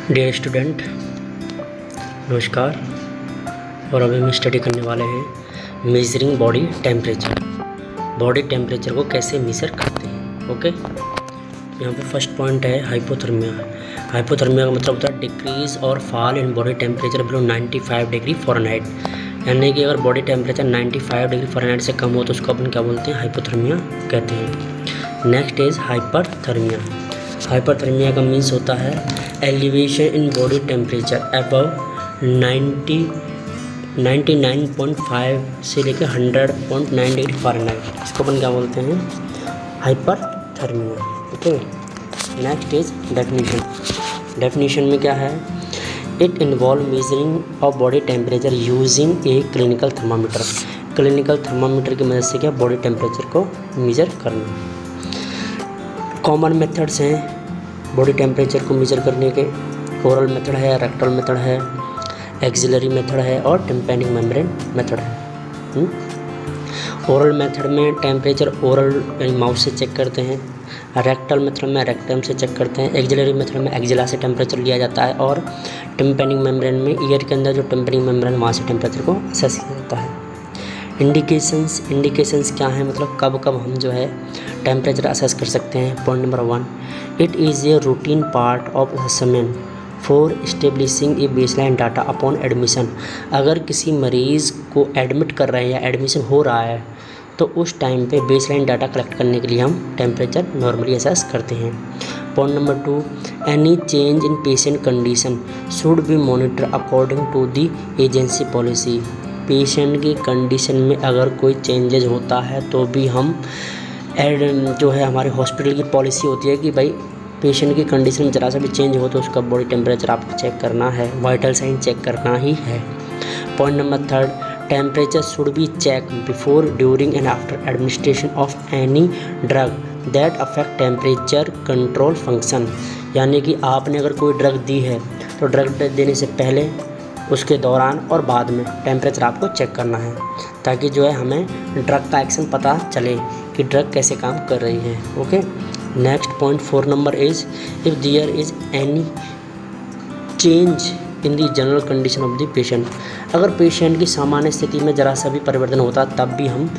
Dear student, नमस्कार। और अभी हम स्टडी करने वाले हैं measuring body temperature. Body temperature को कैसे मेज़र करते हैं। ओके, यहाँ पे फर्स्ट पॉइंट है हाइपोथर्मिया। हाइपोथर्मिया का मतलब होता है डिक्रीज और fall in body temperature below 95 degree Fahrenheit. यानी कि अगर बॉडी टेम्परेचर 95 डिग्री फ़ारेनहाइट से कम हो तो उसको अपन क्या बोलते हैं, हाइपोथर्मिया कहते हैं। Next is hyperthermia. हाइपरथर्मिया का मीन्स होता है elevation in body temperature above 99.5 से लेकर 100.9 डिग्री फ़ारेनहाइट। इसको अपन क्या बोलते हैं, hyperthermia. Okay, next is definition. Definition में क्या है, it involve measuring of body temperature using a clinical thermometer. Clinical thermometer की मदद से क्या बॉडी टेम्परेचर को मेजर करना। कॉमन मेथड्स हैं बॉडी टेम्परेचर को मेजर करने के। ओरल मेथड है, रेक्टल मेथड है, एक्सिलरी मेथड है और टिम्पैनिक मेम्ब्रेन मेथड है। ओरल मेथड में टेम्परेचर ओरल यानी माउथ से चेक करते हैं। रेक्टल मेथड में रेक्टम से चेक करते हैं। एक्सिलरी मेथड में एक्जिला से टेम्परेचर लिया जाता है। और टिम्पैनिक मेम्ब्रेन में ईयर के अंदर जो टिम्पैनिक मेम्ब्रेन वहाँ से टेम्परेचर को असेस किया जाता है। इंडिकेशंस क्या है, मतलब कब कब हम जो है टेम्परेचर असेस कर सकते हैं। Point number 1, it is a routine part of assessment for establishing A baseline data upon admission. अगर किसी मरीज़ को एडमिट कर रहे हैं या एडमिशन हो रहा है तो उस टाइम पे बेसलाइन डाटा कलेक्ट करने के लिए हम टेम्परेचर नॉर्मली असेस करते हैं। Point number 2, any change in patient condition should be monitor according to the agency policy. Patient की कंडीशन में अगर कोई चेंजेज होता है तो भी हम जो है हमारे हॉस्पिटल की पॉलिसी होती है कि भाई पेशेंट की कंडीशन में ज़रा सा भी चेंज हो तो उसका बॉडी टेम्परेचर आपको चेक करना है, वाइटल साइन चेक करना ही है। Point number 3, temperature should be check before, during and after administration of any drug that affect temperature control function. यानी कि आपने अगर कोई ड्रग दी है तो ड्रग देने से पहले, उसके दौरान और बाद में टेम्परेचर आपको चेक करना है, ताकि जो है हमें ड्रग का एक्शन पता चले कि ड्रग कैसे काम कर रही है। Okay, next point 4 number is if there is any change in the general condition of the patient. अगर पेशेंट की सामान्य स्थिति में ज़रा सा भी परिवर्तन होता तब भी हम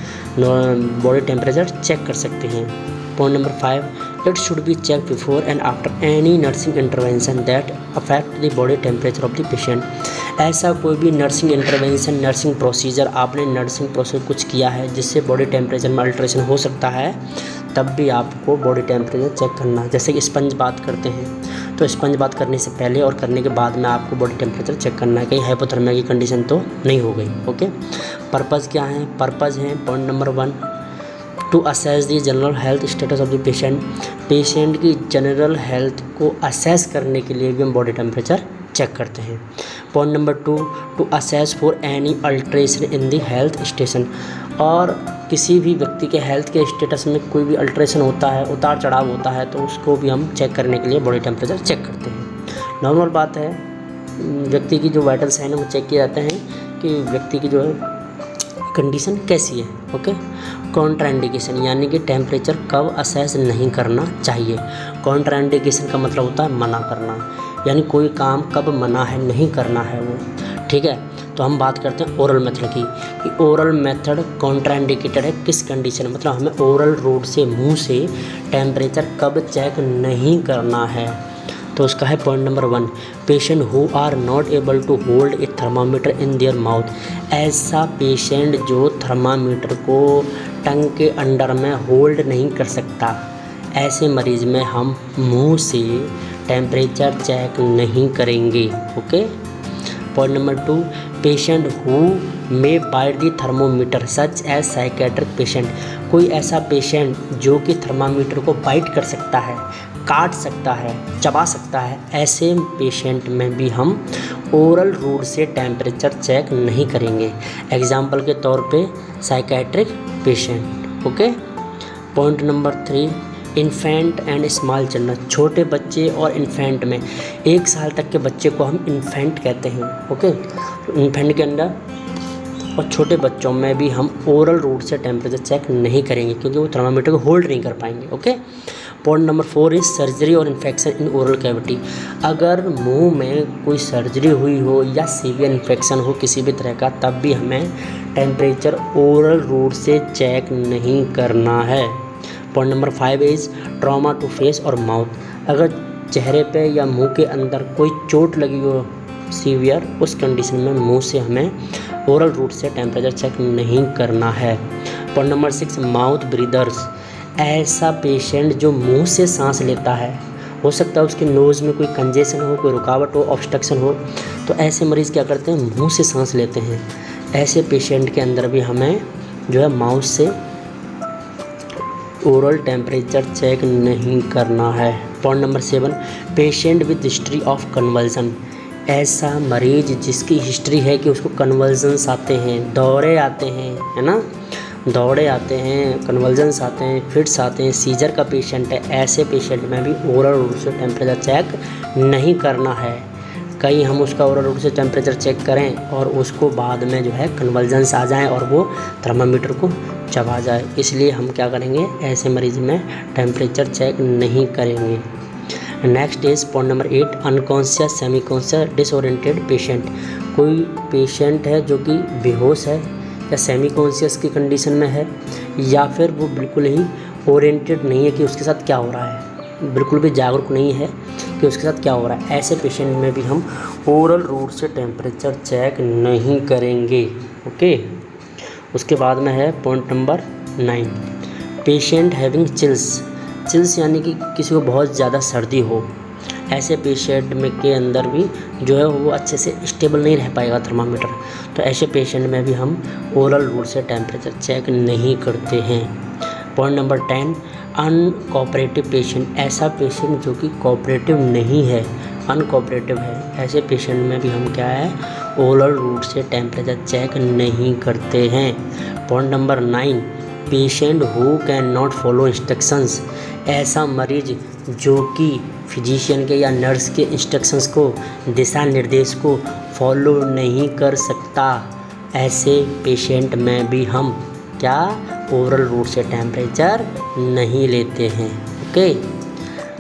बॉडी टेम्परेचर चेक कर सकते हैं। Point number 5, it should be check before and after any nursing intervention that affect the body temperature of the patient. ऐसा कोई भी नर्सिंग इंटरवेंशन, नर्सिंग प्रोसीजर, आपने नर्सिंग प्रोसीजर कुछ किया है जिससे बॉडी टेम्परेचर में अल्ट्रेशन हो सकता है, तब भी आपको बॉडी टेम्परेचर चेक करना है। जैसे कि स्पंज बात करते हैं तो स्पंज बात करने से पहले और करने के बाद में आपको बॉडी टेम्परेचर चेक करना है, कहीं हाइपोथर्मिया की कंडीशन तो नहीं हो गई। ओके, पर्पज़ क्या है, पर्पज़ है point number 1, to assess the general health status of the patient. Patient की जनरल हेल्थ को असेस करने के लिए भी हम बॉडी टेम्परेचर चेक करते हैं। Point number 2, to assess for any alteration in the health station. और किसी भी व्यक्ति के हेल्थ के स्टेटस में कोई भी अल्ट्रेशन होता है, उतार चढ़ाव होता है, तो उसको भी हम चेक करने के लिए बॉडी टेम्परेचर चेक करते हैं। नॉर्मल बात है, व्यक्ति की जो वाइटल साइन है वो चेक किए जाते हैं कि व्यक्ति की जो है कंडीशन कैसी है। ओके, कॉन्ट्राइंडिकेशन यानी कि टेम्परेचर कब असेस नहीं करना चाहिए। कॉन्ट्राइंडिकेशन का मतलब होता है मना करना, यानी कोई काम कब मना है, नहीं करना है वो। ठीक है, तो हम बात करते हैं ओरल मेथड की कि ओरल मेथड कॉन्ट्राइंडिकेटेड है किस कंडीशन में, मतलब हमें ओरल रूट से, मुंह से टेम्परेचर कब चेक नहीं करना है। तो उसका है point number 1, patient who are not able to hold a thermometer in their mouth. ऐसा पेशेंट जो थर्मामीटर को टंग के अंडर में होल्ड नहीं कर सकता, ऐसे मरीज़ में हम मुंह से टेम्परेचर चेक नहीं करेंगे। Okay, point number 2, patient who may bite the thermometer such as psychiatric patient. कोई ऐसा पेशेंट जो कि थर्मामीटर को बाइट कर सकता है, काट सकता है, चबा सकता है, ऐसे पेशेंट में भी हम ओरल रूट से टेम्परेचर चेक नहीं करेंगे। एग्जाम्पल के तौर पे psychiatric patient. Okay, point number 3, infant and small children. छोटे बच्चे और इन्फेंट में 1 साल तक के बच्चे को हम इन्फेंट कहते हैं। ओके, तो इन्फेंट के अंदर और छोटे बच्चों में भी हम ओरल रूट से टेम्परेचर चेक नहीं करेंगे क्योंकि वो थर्मामीटर को होल्ड नहीं कर पाएंगे। Okay, point number 4 is surgery और इन्फेक्शन इन ओरल कैविटी। अगर मुंह में कोई सर्जरी हुई हो या सीवियर इन्फेक्शन हो किसी भी तरह का, तब भी हमें टेम्परेचर ओरल रूट से चेक नहीं करना है। Point number 5 is trauma to face और माउथ। अगर चेहरे पे या मुंह के अंदर कोई चोट लगी हो सीवियर, उस कंडीशन में मुंह से हमें ओरल रूट से टेम्परेचर चेक नहीं करना है। Point number 6 mouth breathers. ऐसा पेशेंट जो मुंह से सांस लेता है, हो सकता है उसके नोज़ में कोई कंजेशन हो, कोई रुकावट हो, ऑब्स्ट्रक्शन हो, तो ऐसे मरीज़ क्या करते हैं, मुंह से सांस लेते हैं। ऐसे पेशेंट के अंदर भी हमें जो है माउथ से ओरल टेम्परेचर चेक नहीं करना है। Point number 7 patient with history of convulsion. ऐसा मरीज जिसकी हिस्ट्री है कि उसको कन्वल्जन्स आते हैं, दौरे आते हैं, है ना, दौड़े आते हैं, कन्वल्जन्स आते हैं, फिट्स आते हैं, सीजर का पेशेंट है, ऐसे पेशेंट में भी ओरल रूट से टेम्परेचर चेक नहीं करना है। कहीं हम उसका ओरल रूट से टेम्परेचर चेक करें और उसको बाद में जो है कन्वल्जन्स आ जाएं और वो थर्मामीटर को चबा जाए, इसलिए हम क्या करेंगे, ऐसे मरीज में टेम्परेचर चेक नहीं करेंगे। Next is point number 8 unconscious semi conscious disoriented patient. कोई पेशेंट है जो कि बेहोश है या सेमी कॉन्शियस की कंडीशन में है, या फिर वो बिल्कुल ही ओरिएंटेड नहीं है कि उसके साथ क्या हो रहा है, बिल्कुल भी जागरूक नहीं है कि उसके साथ क्या हो रहा है, ऐसे पेशेंट में भी हम ओरल रूट से टेम्परेचर चेक नहीं करेंगे। ओके, उसके बाद में है point number 9 patient having chills. Chills यानी कि किसी को बहुत ज़्यादा सर्दी हो, ऐसे पेशेंट में के अंदर भी जो है वो अच्छे से स्टेबल नहीं रह पाएगा थर्मामीटर, तो ऐसे पेशेंट में भी हम ओरल रूट से टेम्परेचर चेक नहीं करते हैं। Point number 10 uncooperative patient. ऐसा पेशेंट जो कि कोऑपरेटिव नहीं है, अनकोऑपरेटिव है, ऐसे पेशेंट में भी हम क्या है, ओरल रूट से टेम्परेचर चेक नहीं करते हैं। Point number 9 patient who can not follow instructions. ऐसा मरीज जो कि फिजिशियन के या नर्स के इंस्ट्रक्शंस को, दिशा निर्देश को फॉलो नहीं कर सकता, ऐसे पेशेंट में भी हम क्या, ओरल रूट से टेम्परेचर नहीं लेते हैं। ओके,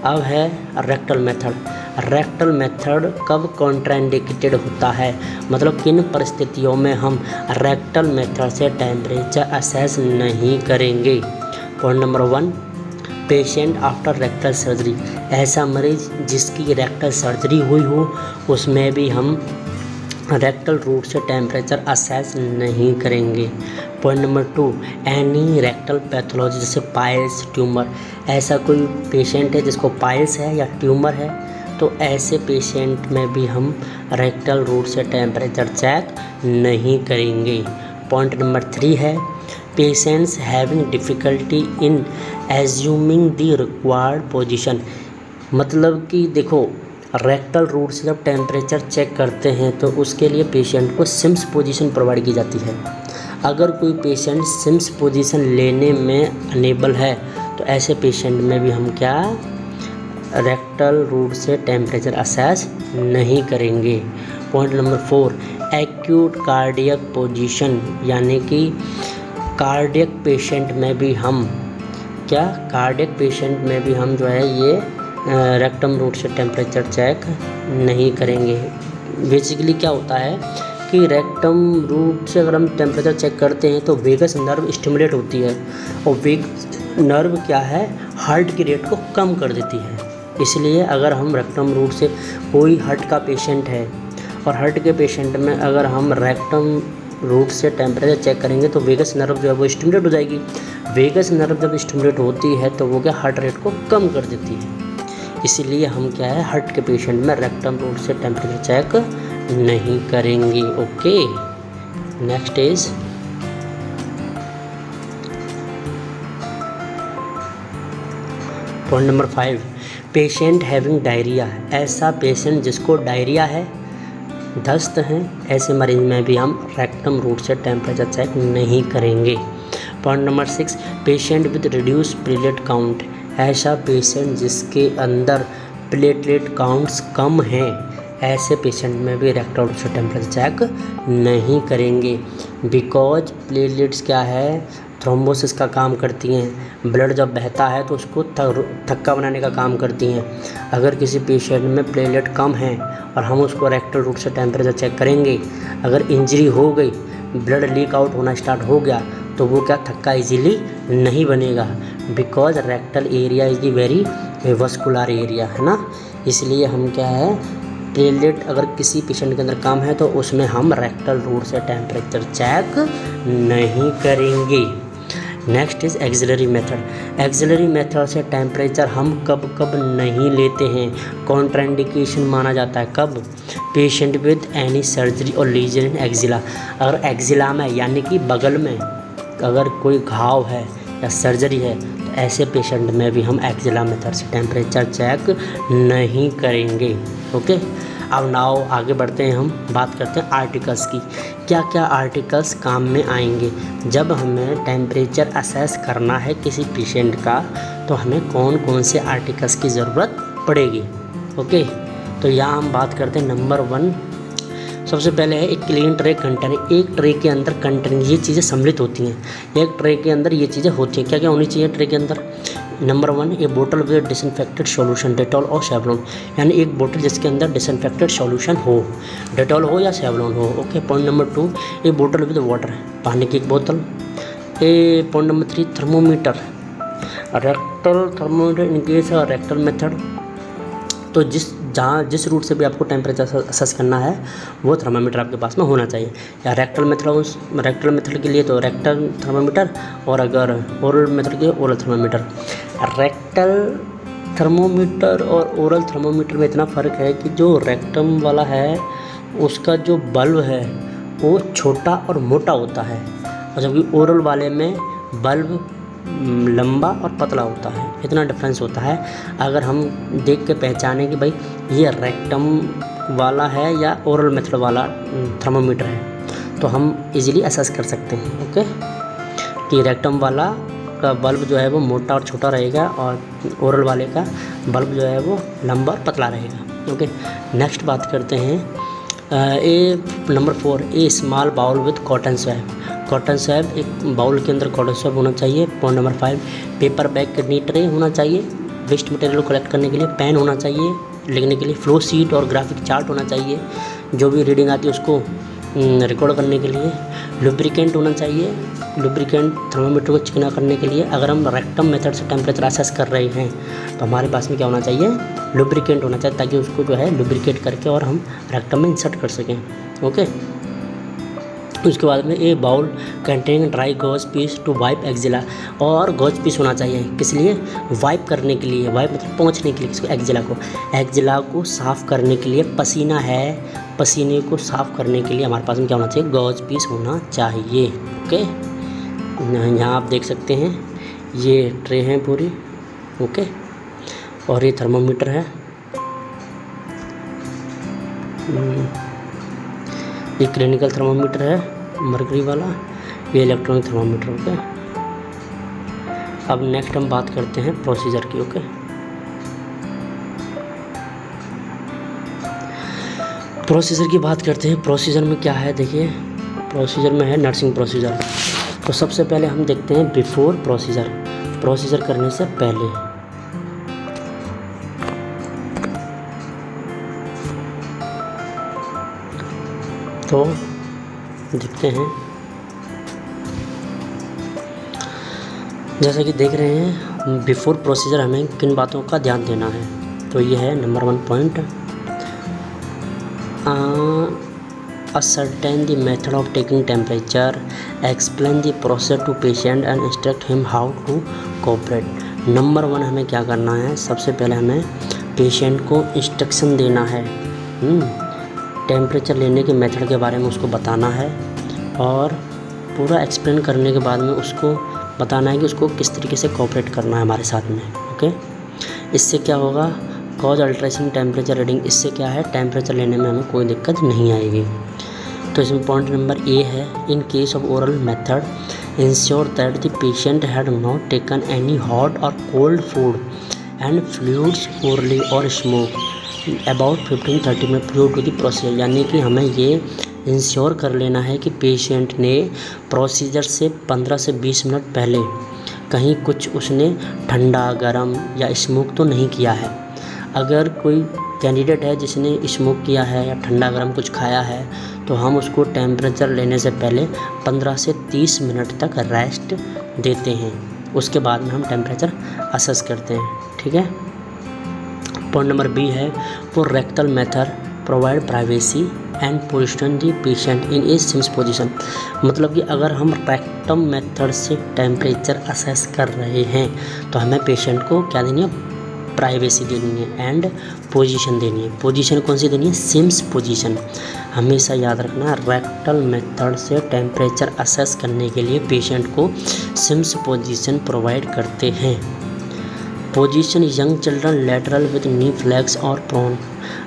अब है रेक्टल मेथड। रेक्टल मेथड कब कॉन्ट्राइंडिकेटेड होता है, मतलब किन परिस्थितियों में हम रेक्टल मेथड से टेम्परेचर असेस नहीं करेंगे। Point number 1 patient after rectal surgery. ऐसा मरीज जिसकी रेक्टल सर्जरी हुई हो, उसमें भी हम रेक्टल रूट से टेम्परेचर असेस नहीं करेंगे। Point number 2 any rectal pathology, जैसे पाइल्स, ट्यूमर। ऐसा कोई पेशेंट है जिसको पाइल्स है या ट्यूमर है, तो ऐसे पेशेंट में भी हम रेक्टल रूट से टेम्परेचर चेक नहीं करेंगे। पॉइंट नंबर 3 है patients having difficulty in assuming the required position. मतलब कि देखो, रेक्टल रूट से जब टेम्परेचर चेक करते हैं तो उसके लिए पेशेंट को सिम्स पोजीशन प्रोवाइड की जाती है। अगर कोई पेशेंट सिम्स पोजीशन लेने में अनेबल है, तो ऐसे पेशेंट में भी हम क्या, रेक्टल रूट से टेम्परेचर असेस नहीं करेंगे। Point number 4 acute cardiac position, यानी कि कार्डियक पेशेंट में भी हम क्या, कार्डियक पेशेंट में भी हम जो है ये रेक्टम रूट से टेम्परेचर चेक नहीं करेंगे। बेसिकली क्या होता है कि रेक्टम रूट से अगर हम टेम्परेचर चेक करते हैं तो वेगस नर्व स्टिमुलेट होती है, और वेगस नर्व क्या है, हार्ट की रेट को कम कर देती है। इसलिए अगर हम रेक्टम रूट से, कोई हार्ट का पेशेंट है और हार्ट के पेशेंट में अगर हम रेक्टम रूट से टेम्परेचर चेक करेंगे तो वेगस नर्व जो है वो स्टिमुलेट हो जाएगी। वेगस नर्व जब स्टिमुलेट होती है तो वो क्या, हार्ट रेट को कम कर देती है। इसीलिए हम क्या है, हार्ट के पेशेंट में रेक्टम रूट से टेम्परेचर चेक नहीं करेंगे। Okay, next is point number 5 patient having diarrhoea. ऐसा पेशेंट जिसको डायरिया है, दस्त हैं, ऐसे मरीज में भी हम रेक्टम रूट से टेम्परेचर चेक नहीं करेंगे। Point number 6 patient with reduce platelet count. ऐसा पेशेंट जिसके अंदर प्लेटलेट काउंट्स कम हैं, ऐसे पेशेंट में भी रेक्टल रूट से टेम्परेचर चेक नहीं करेंगे। बिकॉज प्लेटलेट्स क्या है, थ्रोम्बोसिस का काम करती हैं। ब्लड जब बहता है तो उसको थक्का बनाने का काम करती हैं। अगर किसी पेशेंट में प्लेटलेट कम है और हम उसको रेक्टल रूट से टेम्परेचर चेक करेंगे, अगर इंजरी हो गई, ब्लड लीक आउट होना स्टार्ट हो गया, तो वो क्या थक्का इजीली नहीं बनेगा, because rectal area is the very vascular area, है ना। इसलिए हम क्या है, प्लेटलेट अगर किसी पेशेंट के अंदर कम है तो उसमें हम रेक्टल रूट से टेम्परेचर चेक नहीं करेंगे। Next is axillary method. Axillary method से टेम्परेचर हम कब कब नहीं लेते हैं, कॉन्ट्राइंडिकेशन माना जाता है। कब? पेशेंट विद एनी सर्जरी और लीजन इन एक्जिला। अगर एक्जिला में यानी कि बगल में अगर कोई घाव है या सर्जरी है तो ऐसे पेशेंट में भी हम एक्जिला मेथड से टेम्परेचर चेक नहीं करेंगे। ओके, अब नाउ आगे बढ़ते हैं, हम बात करते हैं आर्टिकल्स की। क्या क्या आर्टिकल्स काम में आएंगे जब हमें टेम्परेचर असेस करना है किसी पेशेंट का, तो हमें कौन कौन से आर्टिकल्स की ज़रूरत पड़ेगी। ओके, तो यहाँ हम बात करते हैं नंबर 1। सबसे पहले है एक क्लीन ट्रे कंटेनर। एक ट्रे के अंदर कंटेनर ये चीज़ें सम्मिलित होती हैं। एक ट्रे के अंदर ये चीज़ें होती हैं। क्या क्या होनी चाहिए ट्रे के अंदर? नंबर 1, ये बोतल विद डिसइंफेक्टेड सॉल्यूशन, डेटॉल और सेवलॉन। यानी एक बोतल जिसके अंदर डिसइंफेक्टेड सॉल्यूशन हो, डेटॉल हो या सेवलॉन हो। ओके, पॉइंट नंबर 2, ये बोतल विद वाटर, पानी की एक बोतल। ये point number 3, thermometer, rectal thermometer in case rectal method. तो जिस रूट से भी आपको टेम्परेचर असेस करना है वो थर्मामीटर आपके पास में होना चाहिए। या रेक्टल मेथड के लिए तो रेक्टल थर्मामीटर, और अगर ओरल मेथड के लिए ओरल थर्मामीटर। रेक्टल थर्मोमीटर और ओरल थर्मोमीटर में इतना फ़र्क है कि जो रेक्टम वाला है उसका जो बल्ब है वो छोटा और मोटा होता है, और जबकि ओरल वाले में बल्ब लंबा और पतला होता है। इतना डिफरेंस होता है। अगर हम देख के पहचानें कि भाई ये रेक्टम वाला है या ओरल मेथड वाला थर्मोमीटर है, तो हम इजीली असेस कर सकते हैं। ओके, कि रेक्टम वाला का बल्ब जो है वो मोटा और छोटा रहेगा और ओरल वाले का बल्ब जो है वो लंबा और पतला रहेगा। ओके, नेक्स्ट बात करते हैं number 4, a small bowl with cotton swab. Cotton swab, एक बाउल के अंदर कॉटन स्वैब होना चाहिए। Point number 5, paper bag kidney tray होना चाहिए वेस्ट मटेरियल को कलेक्ट करने के लिए। पेन होना चाहिए लिखने के लिए। फ्लो शीट और ग्राफिक चार्ट होना चाहिए, जो भी रीडिंग आती है उसको रिकॉर्ड करने के लिए। लुब्रिकेंट होना चाहिए, लुब्रिकेंट थर्मोमीटर को चिकना करने के लिए। अगर हम रेक्टम मेथड से टेम्परेचर असेस कर रहे हैं तो हमारे पास में क्या होना चाहिए, लुब्रिकेंट होना चाहिए, ताकि उसको जो है लुब्रिकेट करके और हम रेक्टम में इंसर्ट कर सकें। ओके, उसके बाद में a bowl containing dry gauze piece to wipe axilla. और गॉज पीस होना चाहिए किस लिए, वाइप करने के लिए। वाइप मतलब पोंछने के लिए किसको, एक्जिला को साफ़ करने के लिए। पसीना है, पसीने को साफ़ करने के लिए हमारे पास में क्या होना चाहिए, गॉज पीस होना चाहिए। ओके, यहाँ आप देख सकते हैं ये ट्रे हैं पूरी। ओके, और ये थर्मोमीटर है, ये क्लिनिकल थर्मोमीटर है मरकरी वाला, ये इलेक्ट्रॉनिक थर्मोमीटर। ओके, अब नेक्स्ट हम बात करते हैं प्रोसीजर की। ओके, प्रोसीजर की बात करते हैं। प्रोसीजर में क्या है, देखिए प्रोसीजर में है नर्सिंग प्रोसीजर। तो सबसे पहले हम देखते हैं बिफोर प्रोसीजर, प्रोसीजर करने से पहले। तो देखते हैं, जैसा कि देख रहे हैं बिफोर प्रोसीजर हमें किन बातों का ध्यान देना है। तो ये है number 1 point, ascertain the method of taking temperature, explain the process to patient and instruct him how to cooperate। Number 1 हमें क्या करना है, सबसे पहले हमें पेशेंट को इंस्ट्रक्शन देना है, टेम्परेचर लेने के मेथड के बारे में उसको बताना है, और पूरा एक्सप्लेन करने के बाद में उसको बताना है कि उसको किस तरीके से कोऑपरेट करना है हमारे साथ में। ओके, इससे क्या होगा, कॉज अल्ट्रेशन टेम्परेचर रीडिंग, इससे क्या है टेम्परेचर लेने में हमें कोई दिक्कत नहीं आएगी। तो इसमें पॉइंट नंबर ए है, in case of oral method ensure that the patient had not taken any hot और cold food and fluids orally और smoke about 15-30 minute prior to the procedure. यानी कि हमें ये इंश्योर कर लेना है कि पेशेंट ने प्रोसीजर से 15 से 20 मिनट पहले कहीं कुछ उसने ठंडा, गर्म या स्मोक तो नहीं किया है। अगर कोई कैंडिडेट है जिसने स्मोक किया है या ठंडा गर्म कुछ खाया है तो हम उसको टेम्परेचर लेने से पहले 15 से 30 मिनट तक रेस्ट देते हैं। उसके बाद में हम टेम्परेचर असेस करते हैं। ठीक है। पॉइंट नंबर बी है for rectal method provide privacy and position the patient in a Sims position. मतलब कि अगर हम रेक्टम मेथड से टेम्परेचर असेस कर रहे हैं तो हमें पेशेंट को क्या देनी है, प्राइवेसी देनी है एंड पोजीशन देनी है। पोजीशन कौन सी देनी है, सिम्स पोजीशन। हमेशा याद रखना रेक्टल मेथड से टेम्परेचर असेस करने के लिए पेशेंट को सिम्स पोजीशन प्रोवाइड करते हैं। Position young children lateral with knee flex और प्रोन।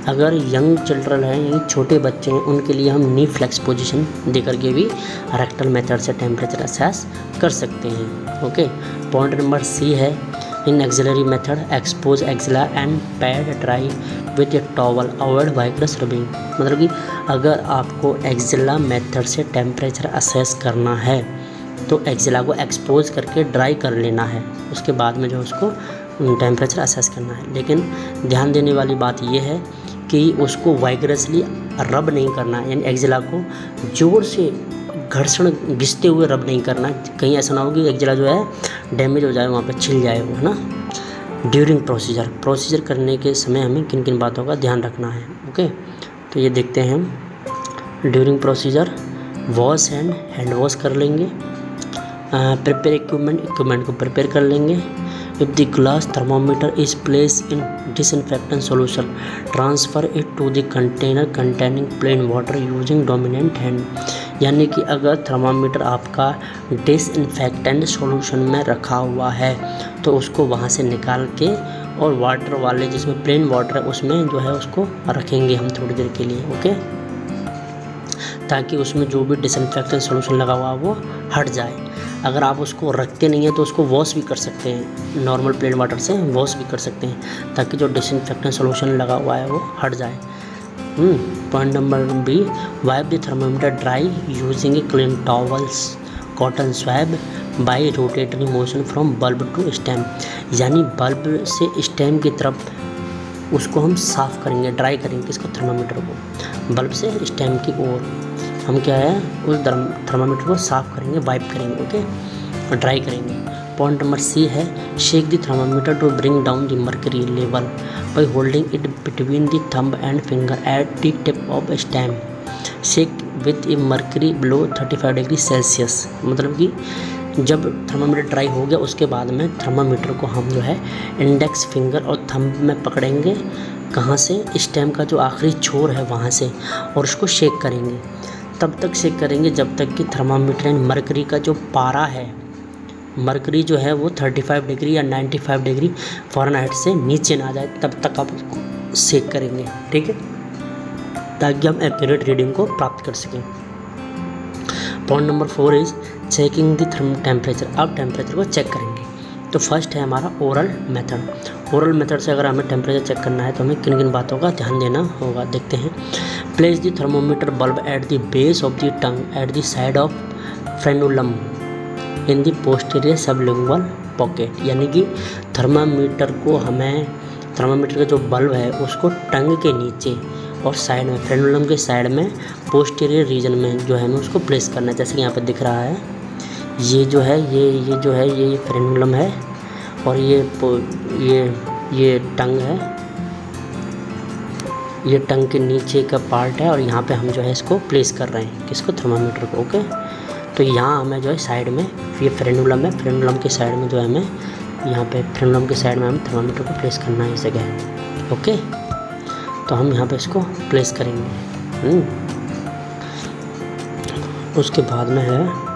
अगर यंग चिल्ड्रन हैं यानी छोटे बच्चे हैं उनके लिए हम नी फ्लेक्स पोजीशन दे करके भी रेक्टल मेथड से टेम्परेचर असेस कर सकते हैं। ओके। पॉइंट नंबर सी है in axillary method expose axilla and pad dry with a towel avoid vigorous rubbing. मतलब कि अगर आपको एक्सिला मेथड से टेम्परेचर असेस करना है तो एक्सिला को एक्सपोज करके ड्राई कर लेना है, उसके बाद में जो उसको टेम्परेचर असेस करना है। लेकिन ध्यान देने वाली बात यह है कि उसको वाइग्रसली रब नहीं करना, यानी एक्सिला को ज़ोर से घर्षण घिसते हुए रब नहीं करना। कहीं ऐसा ना हो कि एक्सिला जो है डैमेज हो जाए, वहाँ पे छिल जाए वो, है ना। ड्यूरिंग प्रोसीजर करने के समय हमें किन किन बातों का ध्यान रखना है। ओके। तो ये देखते हैं हम। During procedure wash hand wash कर लेंगे। प्रिपेयर इक्विपमेंट को प्रिपेयर कर लेंगे। If the glass thermometer is placed in disinfectant solution, transfer it to the container containing plain water using dominant hand। यानी कि अगर थर्मामीटर आपका डिसइंफेक्टेंट सॉल्यूशन में रखा हुआ है तो उसको वहाँ से निकाल के और वाटर वाले जिसमें प्लेन वाटर है उसमें जो है उसको रखेंगे हम थोड़ी देर के लिए। ओके। ताकि उसमें जो भी डिसइंफेक्टेंट सॉल्यूशन लगा हुआ वो हट जाए। अगर आप उसको रखते नहीं हैं तो उसको वॉश भी कर सकते हैं, नॉर्मल प्लेन वाटर से वॉश भी कर सकते हैं ताकि जो डिसइंफेक्टेंट सॉल्यूशन लगा हुआ है वो हट जाए। Point number B wipe the thermometer dry using a clean towels cotton swab by rotatory motion from bulb to stem. यानी बल्ब से स्टेम की तरफ उसको हम साफ़ करेंगे, ड्राई करेंगे इसको थर्मामीटर को, बल्ब से स्टेम की ओर हम क्या है उस थर्मामीटर को साफ़ करेंगे, वाइप करेंगे। ओके। और ड्राई करेंगे। पॉइंट नंबर सी है shake the thermometer to bring down the mercury level by holding it between the thumb and finger at the tip of stem. Shake with a mercury below 35 degree Celsius. मतलब कि जब thermometer dry हो गया उसके बाद में thermometer को हम जो है इंडेक्स फिंगर और थंब में पकड़ेंगे, कहाँ से, स्टेम का जो आखिरी छोर है वहाँ से, और उसको शेक करेंगे। तब तक शेक करेंगे जब तक कि थर्मामीटर मरकरी का जो पारा है, मरकरी जो है वो 35 डिग्री या 95 डिग्री फ़ारेनहाइट से नीचे ना जाए, तब तक आप उसको शेक करेंगे। ठीक है। ताकि हम एक्यूरेट रीडिंग को प्राप्त कर सकें। Point number 4 is checking the temperature. अब टेम्परेचर को चेक करेंगे। तो फर्स्ट है हमारा ओरल मेथड। ओरल मेथड से अगर हमें टेम्परेचर चेक करना है तो हमें किन किन बातों का ध्यान देना होगा, देखते हैं। Place the thermometer bulb at the base of the tongue at the side of frenulum in the posterior sublingual pocket. यानी कि थर्मामीटर को हमें, थर्मामीटर का जो बल्ब है उसको टंग के नीचे और साइड में, फ्रेनुलम के साइड में, पोस्टीरियर रीजन में जो है हमें उसको प्लेस करना है। जैसे कि यहाँ पर दिख रहा है, ये जो है ये फ्रेनुलम है और ये टंग है, ये टंग के नीचे का पार्ट है और यहाँ पे हम जो है इसको प्लेस कर रहे हैं, किसको, थर्मामीटर को। ओके। तो यहाँ हमें जो है साइड में, ये फ्रेनुलम है, फ्रेनुलम के साइड में जो है हमें यहाँ पे फ्रेनुलम के साइड में हमें थर्मामीटर को प्लेस करना है इस जगह। ओके। तो हम यहाँ पे इसको प्लेस करेंगे। उसके बाद में है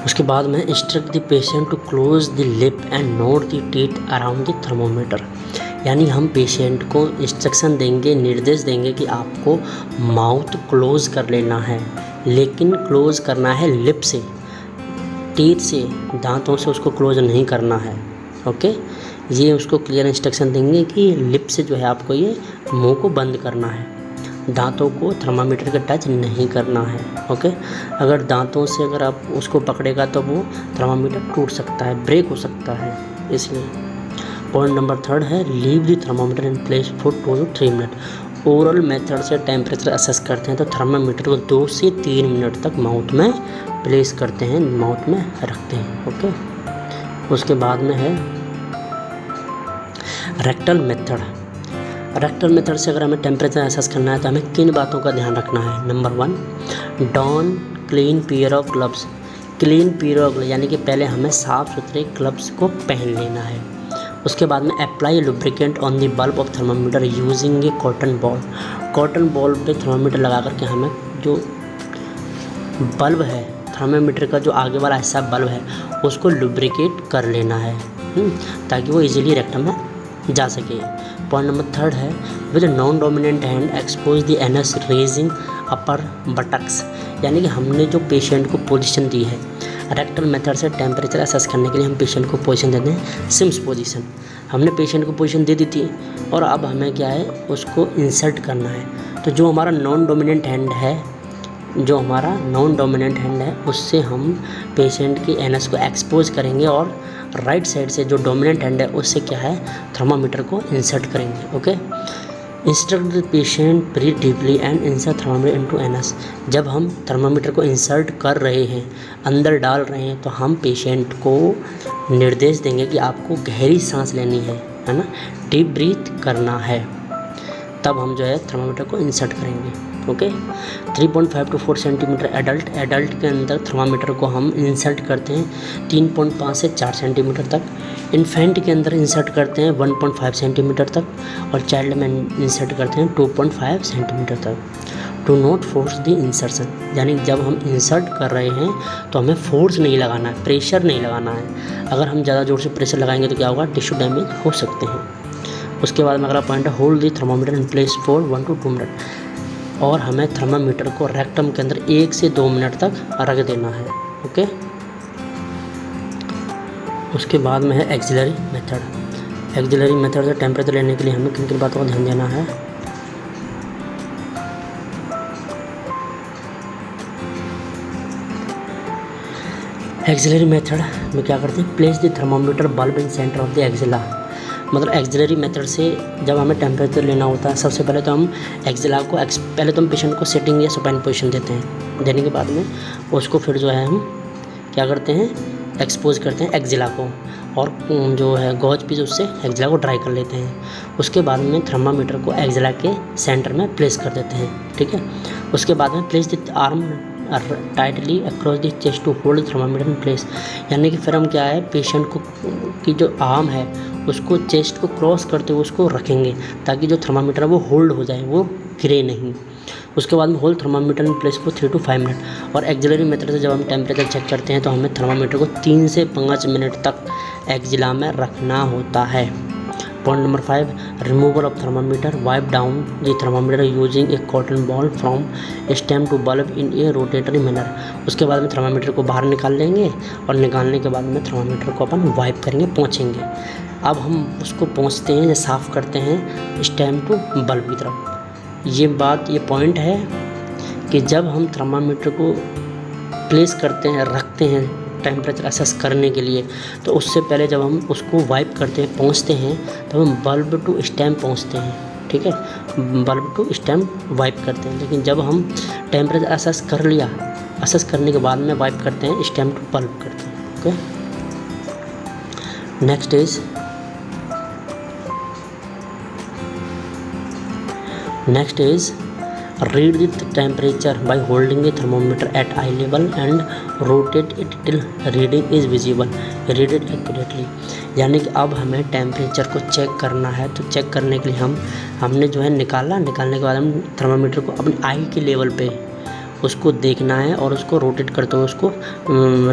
उसके बाद में instruct the patient to close the lip and note the teeth around the thermometer. यानी हम पेशेंट को इंस्ट्रक्शन देंगे, निर्देश देंगे कि आपको माउथ क्लोज कर लेना है, लेकिन क्लोज करना है लिप से, टीथ से, दांतों से उसको क्लोज नहीं करना है। ओके। ये उसको क्लियर इंस्ट्रक्शन देंगे कि लिप से जो है आपको ये मुंह को बंद करना है, दांतों को थर्मामीटर का टच नहीं करना है। ओके, अगर दांतों से अगर आप उसको पकड़ेगा तो वो थर्मामीटर टूट सकता है, ब्रेक हो सकता है। इसलिए पॉइंट नंबर 3 है leave the thermometer in place for 2 to 3 minute. Oral method से टेम्परेचर असेस करते हैं तो थर्मामीटर को 2 से 3 मिनट तक माउथ में प्लेस करते हैं, माउथ में रखते हैं। ओके, उसके बाद में है रेक्टल मेथड। रेक्टल मेथड से अगर हमें टेम्परेचर असेस करना है तो हमें किन बातों का ध्यान रखना है। Number 1, don clean pair of gloves. Clean pair of gloves यानी कि पहले हमें साफ़ सुथरे ग्लव्स को पहन लेना है। उसके बाद में apply lubricant on the bulb of thermometer using a cotton ball. Cotton ball पे थर्मामीटर लगा करके हमें जो बल्ब है, थर्मामीटर का जो आगे वाला हिस्सा बल्ब है, उसको लुब्रिकेट कर लेना है ताकि वो इजीली रेक्टम में जा सके। पॉइंट नंबर 3 है with non dominant hand expose the anus raising upper buttocks. यानी कि हमने जो पेशेंट को पोजीशन दी है रेक्टल मेथड से टेम्परेचर असेस करने के लिए हम पेशेंट को पोजीशन देते हैं सिम्स पोजीशन। हमने पेशेंट को पोजीशन दे दी थी और अब हमें क्या है उसको इंसर्ट करना है। तो जो हमारा नॉन डोमिनेंट हैंड है उससे हम पेशेंट की एनस को एक्सपोज करेंगे और राइट साइड से जो डोमिनेंट हैंड है उससे क्या है थर्मामीटर को इंसर्ट करेंगे। Okay, instruct the patient breathe deeply and insert thermometer into anus. जब हम थर्मामीटर को इंसर्ट कर रहे हैं, अंदर डाल रहे हैं, तो हम पेशेंट को निर्देश देंगे कि आपको गहरी सांस लेनी है ना, डीप ब्रीथ करना है, तब हम जो है थर्मामीटर को इंसर्ट करेंगे। ओके, 3.5 to 4 सेंटीमीटर एडल्ट के अंदर थर्मामीटर को हम इंसर्ट करते हैं 3.5 से 4 सेंटीमीटर तक। इन्फेंट के अंदर इंसर्ट करते हैं 1.5 सेंटीमीटर तक और चाइल्ड में इंसर्ट करते हैं 2.5 सेंटीमीटर तक। Do not force the insertion, यानी जब हम इंसर्ट कर रहे हैं तो हमें फोर्स नहीं लगाना है, प्रेशर नहीं लगाना है। अगर हम ज़्यादा ज़ोर से प्रेशर लगाएंगे तो क्या होगा, टिश्यू डैमेज हो सकते हैं। उसके बाद में अगला पॉइंट है hold the thermometer in place for 1 to 2 minute. और हमें थर्मामीटर को रेक्टम के अंदर 1 से 2 मिनट तक रख देना है। ओके, उसके बाद में है एक्सिलरी मेथड। एक्सिलरी मेथड से टेम्परेचर लेने के लिए हमें किन किन बातों का ध्यान देना है। एक्सिलरी मेथड में क्या करते हैं, place the thermometer bulb in centre of the axilla. मतलब एक्सिलरी मेथड से जब हमें टेम्परेचर लेना होता है सबसे पहले तो हम एक्सिला को पहले तो हम पेशेंट को सिटिंग या सुपाइन पोजीशन देते हैं। देने के बाद में उसको फिर जो है हम क्या करते हैं, एक्सपोज करते हैं एक्सिला को और जो है गॉज पीस उससे एक्सिला को ड्राई कर लेते हैं। उसके बाद में थर्मामीटर को एक्सिला के सेंटर में प्लेस कर देते हैं। ठीक है, उसके बाद में place the arm tightly across the chest to hold thermometer in place. यानी कि फिर हम क्या है पेशेंट को की जो आर्म है उसको चेस्ट को क्रॉस करते हुए उसको रखेंगे ताकि जो थर्मामीटर है वो होल्ड हो जाए, वो गिरे नहीं। उसके बाद में hold thermometer in place for 3 to 5 minute. और एक्सिलरी मेथड से जब हम टेम्परेचर चेक करते हैं तो हमें थर्मामीटर को 3 से 5 मिनट तक एक्सिला में रखना होता है। Point number 5, removal of thermometer. Wipe down the thermometer using a cotton ball from stem to bulb in a rotatory manner. उसके बाद में थर्मामीटर को बाहर निकाल लेंगे और निकालने के बाद में थर्मामीटर को अपन वाइप करेंगे, पोंछेंगे। अब हम उसको पोंछते हैं या साफ़ करते हैं स्टेम टू बल्ब की तरफ। ये पॉइंट है कि जब हम थर्मामीटर को प्लेस करते हैं, रखते हैं टेम्परेचर असेस करने के लिए, तो उससे पहले जब हम उसको वाइप करते हैं, पोंछते हैं, तो हम बल्ब टू स्टेम पोंछते हैं। ठीक है, बल्ब टू स्टेम वाइप करते हैं। लेकिन जब हम टेम्परेचर असेस कर लिया, असेस करने के बाद में वाइप करते हैं, स्टेम टू बल्ब करते हैं। Okay, next is read the temperature by holding a thermometer at eye level and rotate it till reading is visible. Read it accurately. यानी कि अब हमें टेम्परेचर को चेक करना है। तो चेक करने के लिए हमने जो है निकालने के बाद हम थर्मामीटर को अपनी आई के लेवल पे उसको देखना है और उसको रोटेट करते हुए उसको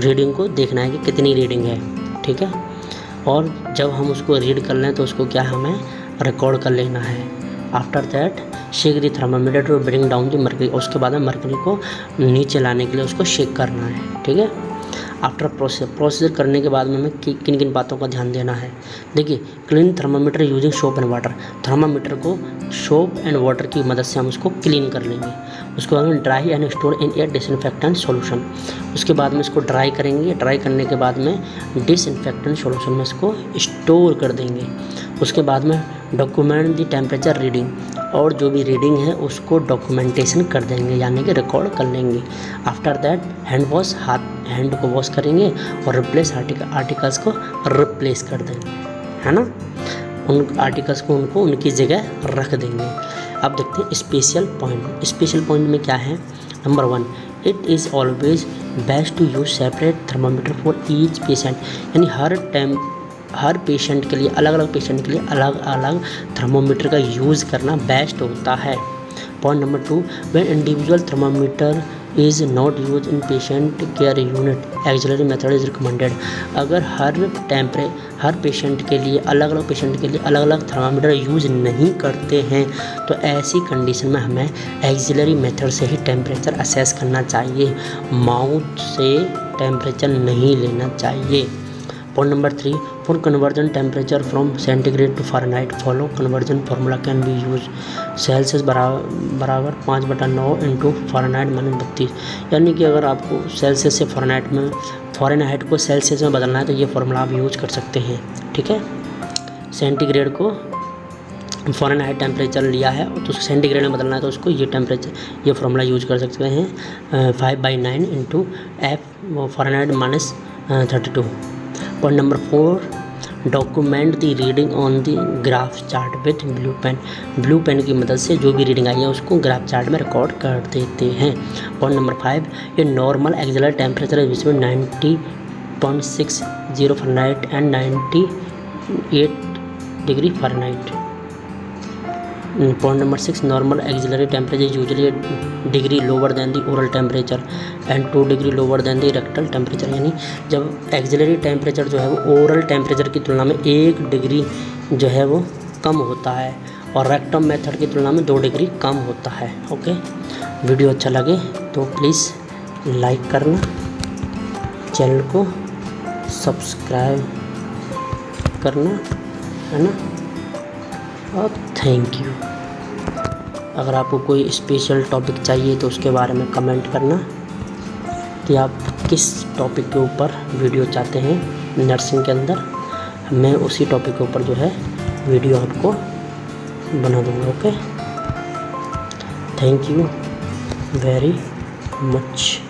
रीडिंग को देखना है कि कितनी रीडिंग है। ठीक है, और जब हम उसको रीड कर लें तो उसको क्या हमें रिकॉर्ड कर लेना है। After that shake the thermometer to bring down the mercury. उसके बाद में मर्करी को नीचे लाने के लिए उसको शेक करना है। ठीक है, आफ्टर प्रोसीजर करने के बाद में हमें किन किन बातों का ध्यान देना है। देखिए, clean thermometer using soap and water, thermometer को सोप एंड वाटर की मदद से हम उसको क्लीन कर लेंगे। उसके बाद में dry and store in A disinfectant solution, उसके बाद में इसको ड्राई करेंगे, ड्राई करने के बाद में डिसइंफेक्टेंट सॉल्यूशन में इसको स्टोर कर देंगे। उसके बाद में डॉक्यूमेंट द टेम्परेचर रीडिंग, और जो भी रीडिंग है उसको डॉक्यूमेंटेशन कर देंगे, यानी कि रिकॉर्ड कर लेंगे। After that hand wash, hand को वॉश करेंगे और रिप्लेस आर्टिकल्स को रिप्लेस कर देंगे, है ना। उन आर्टिकल्स को उनको उनकी जगह रख देंगे। अब देखते हैं स्पेशल पॉइंट। स्पेशल पॉइंट में क्या है। Number 1, it is always best to use separate thermometer for each patient, यानी हर पेशेंट के लिए, अलग अलग पेशेंट के लिए अलग अलग थर्मोमीटर का यूज़ करना बेस्ट होता है। Point number 2, when individual thermometer is not use in patient care unit, axillary method is recommended. अगर हर पेशेंट के लिए, अलग अलग पेशेंट के लिए अलग अलग थर्मामीटर यूज़ नहीं करते हैं तो ऐसी कंडीशन में हमें एक्सिलरी मेथड से ही टेम्परेचर असेस करना चाहिए, माउथ से टेम्परेचर नहीं लेना चाहिए। Point number 3, for conversion temperature from centigrade to Fahrenheit follow conversion formula can be use. Celsius बराबर 5/9 इंटू फ़ारेनहाइट -32, यानी कि अगर आपको सेल्सियस से फ़ारेनहाइट को सेल्सियस में बदलना है तो ये फार्मूला आप यूज कर सकते हैं, ठीक है। सेंटीग्रेड को फ़ारेनहाइट टेम्परेचर लिया है तो उसको सेंटीग्रेड में बदलना है तो उसको ये फार्मूला यूज कर सकते हैं, 5/9 into F Fahrenheit -32। Point number 4, document the reading on the graph chart with blue pen. Blue pen की मदद से जो भी रीडिंग आई है उसको ग्राफ चार्ट में रिकॉर्ड कर देते हैं। पॉइंट नंबर 5, ये नॉर्मल एक्सिलरी टेम्परेचर है जिसमें 90.60 Fahrenheit and 98 degree Fahrenheit. Point number 6, normal axillary temperature usually degree lower than the oral temperature and 2 degree lower than the rectal temperature, यानी जब axillary temperature जो है वो ओरल टेम्परेचर की तुलना में 1 डिग्री जो है वो कम होता है और रेक्टम मेथड की तुलना में 2 डिग्री कम होता है। ओके, वीडियो अच्छा लगे तो प्लीज़ लाइक करना, चैनल को सब्सक्राइब करना, है ना, और थैंक यू। अगर आपको कोई स्पेशल टॉपिक चाहिए तो उसके बारे में कमेंट करना कि आप किस टॉपिक के ऊपर वीडियो चाहते हैं नर्सिंग के अंदर, मैं उसी टॉपिक के ऊपर जो है वीडियो आपको बना दूँगा। Okay, thank you very much.